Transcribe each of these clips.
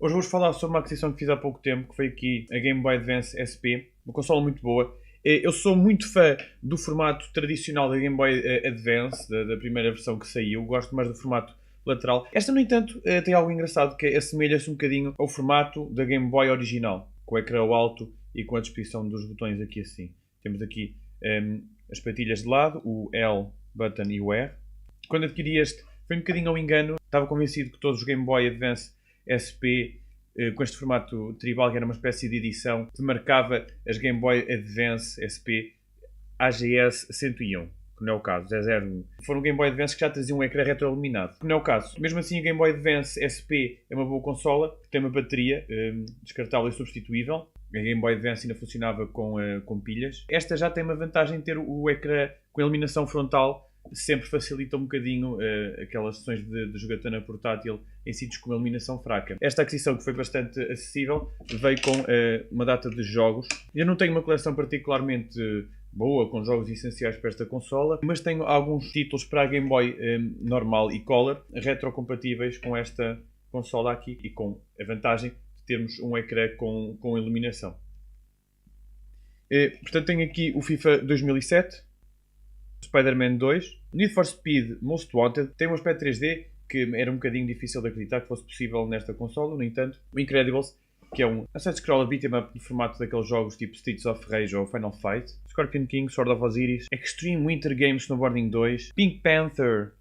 Hoje vou-vos falar sobre uma aquisição que fiz há pouco tempo, que foi aqui a Game Boy Advance SP, uma consola muito boa. Eu sou muito fã do formato tradicional da Game Boy Advance, da primeira versão que saiu. Gosto mais do formato lateral. Esta, no entanto, tem algo engraçado, que assemelha-se um bocadinho ao formato da Game Boy original, com o ecrã ao alto e com a disposição dos botões aqui assim. Temos aqui as patilhas de lado, o L button e o R. Quando adquiri este, foi um bocadinho ao engano. Estava convencido que todos os Game Boy Advance SP com este formato tribal, que era uma espécie de edição, que marcava as Game Boy Advance SP AGS 101, que não é o caso, é 01. Foram Game Boy Advance que já traziam um ecrã retroiluminado, que não é o caso. Mesmo assim, a Game Boy Advance SP é uma boa consola, tem uma bateria descartável e substituível. A Game Boy Advance ainda funcionava com pilhas. Esta já tem uma vantagem de ter o ecrã com iluminação frontal, sempre facilita um bocadinho aquelas sessões de jogatana portátil em sítios com iluminação fraca. Esta aquisição, que foi bastante acessível, veio com uma data de jogos. Eu não tenho uma coleção particularmente boa com jogos essenciais para esta consola, mas tenho alguns títulos para a Game Boy normal e Color, retrocompatíveis com esta consola aqui e com a vantagem de termos um ecrã com iluminação. Portanto, tenho aqui o FIFA 2007, Spider-Man 2, Need for Speed Most Wanted. Tem um aspecto 3D que era um bocadinho difícil de acreditar que fosse possível nesta consola. No entanto, o Incredibles, que é um side-scroller beat'em up no formato daqueles jogos tipo Streets of Rage ou Final Fight, Scorpion King, Sword of Osiris, Extreme Winter Games Snowboarding 2, Pink Panther,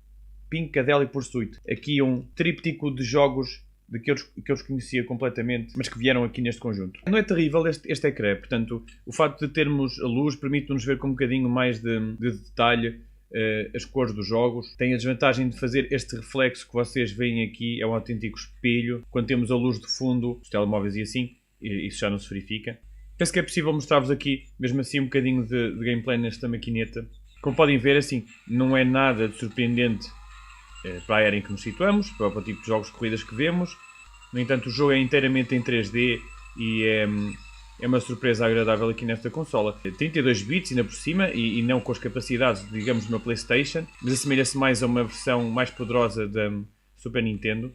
Pinkadelic Pursuit. Aqui um tríptico de jogos que eu desconhecia completamente, mas que vieram aqui neste conjunto. Não é terrível este ecrã, portanto, o facto de termos a luz permite-nos ver com um bocadinho mais de detalhe as cores dos jogos. Tem a desvantagem de fazer este reflexo que vocês veem aqui, é um autêntico espelho. Quando temos a luz de fundo, os telemóveis e assim, isso já não se verifica. Penso que é possível mostrar-vos aqui, mesmo assim, um bocadinho de gameplay nesta maquineta. Como podem ver, assim, não é nada de surpreendente para a era em que nos situamos, para o tipo de jogos de corridas que vemos. No entanto, o jogo é inteiramente em 3D e é uma surpresa agradável aqui nesta consola. 32 bits ainda por cima e não com as capacidades, digamos, de uma PlayStation, mas assemelha-se mais a uma versão mais poderosa da Super Nintendo.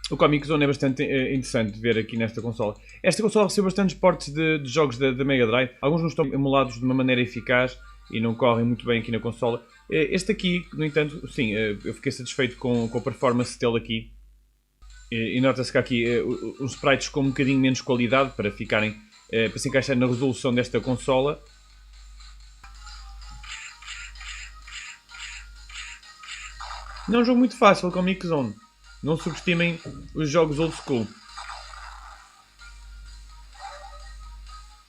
O Comic Zone é bastante interessante de ver aqui nesta consola. Esta consola recebeu bastantes portes de jogos da Mega Drive. Alguns não estão emulados de uma maneira eficaz e não correm muito bem aqui na consola. Este aqui, no entanto, sim, eu fiquei satisfeito com a performance dele aqui. E nota-se que há aqui os sprites com um bocadinho menos qualidade para para se encaixar na resolução desta consola. Não é um jogo muito fácil, Comic Zone. Não subestimem os jogos old school.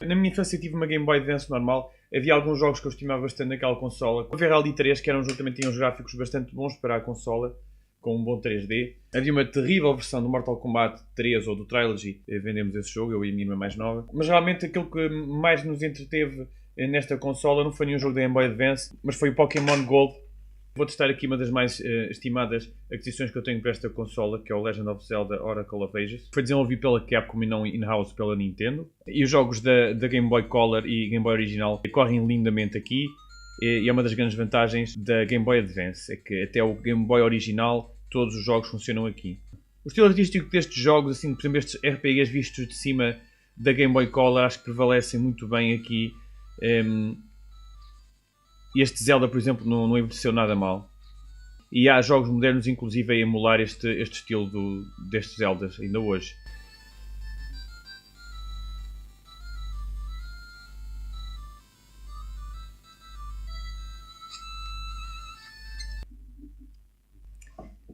Na minha infância tive uma Game Boy Advance normal. Havia alguns jogos que eu estimava bastante naquela consola. Havia Rally 3, que era um jogo que também tinha uns gráficos bastante bons para a consola, com um bom 3D. Havia uma terrível versão do Mortal Kombat 3 ou do Trilogy. Vendemos esse jogo, eu e a minha irmã mais nova. Mas realmente aquilo que mais nos entreteve nesta consola não foi nenhum jogo da Game Boy Advance, mas foi o Pokémon Gold. Vou testar aqui uma das mais estimadas aquisições que eu tenho para esta consola, que é o Legend of Zelda Oracle of Ages. Foi desenvolvido pela Capcom e não in-house pela Nintendo. E os jogos da Game Boy Color e Game Boy Original correm lindamente aqui. E é uma das grandes vantagens da Game Boy Advance, é que até o Game Boy Original todos os jogos funcionam aqui. O estilo artístico destes jogos, assim, por exemplo, estes RPGs vistos de cima da Game Boy Color, acho que prevalecem muito bem aqui. Este Zelda, por exemplo, não envelheceu nada mal. E há jogos modernos, inclusive, a emular este estilo destes Zeldas, ainda hoje.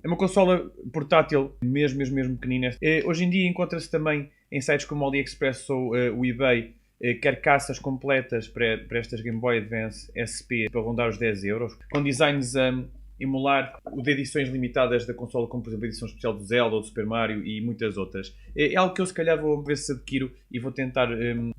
É uma consola portátil, mesmo pequenina. Hoje em dia encontra-se também em sites como o AliExpress ou o eBay carcaças completas para estas Game Boy Advance SP para rondar os 10 euros, com designs a emular o de edições limitadas da consola, como por exemplo a edição especial do Zelda ou do Super Mario e muitas outras. É algo que eu se calhar vou ver se adquiro e vou tentar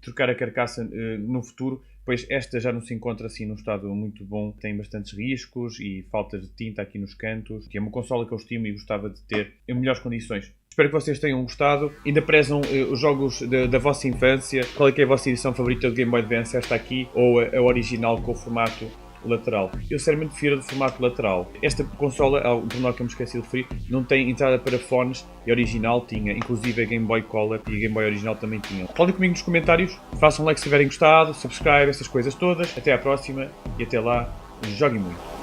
trocar a carcaça no futuro, pois esta já não se encontra assim num estado muito bom, tem bastantes riscos e faltas de tinta aqui nos cantos, que é uma consola que eu estimo e gostava de ter em melhores condições. Espero que vocês tenham gostado. Ainda prezam os jogos da vossa infância. Qual é que é a vossa edição favorita do Game Boy Advance? Esta aqui ou a original com o formato lateral? Eu sinceramente prefiro do formato lateral. Esta consola, por pormenor que eu me esqueci de referir, não tem entrada para fones e a original tinha, inclusive a Game Boy Color e a Game Boy original também tinham. Falem comigo nos comentários, façam like se tiverem gostado, subscribe, essas coisas todas. Até à próxima e até lá, joguem muito!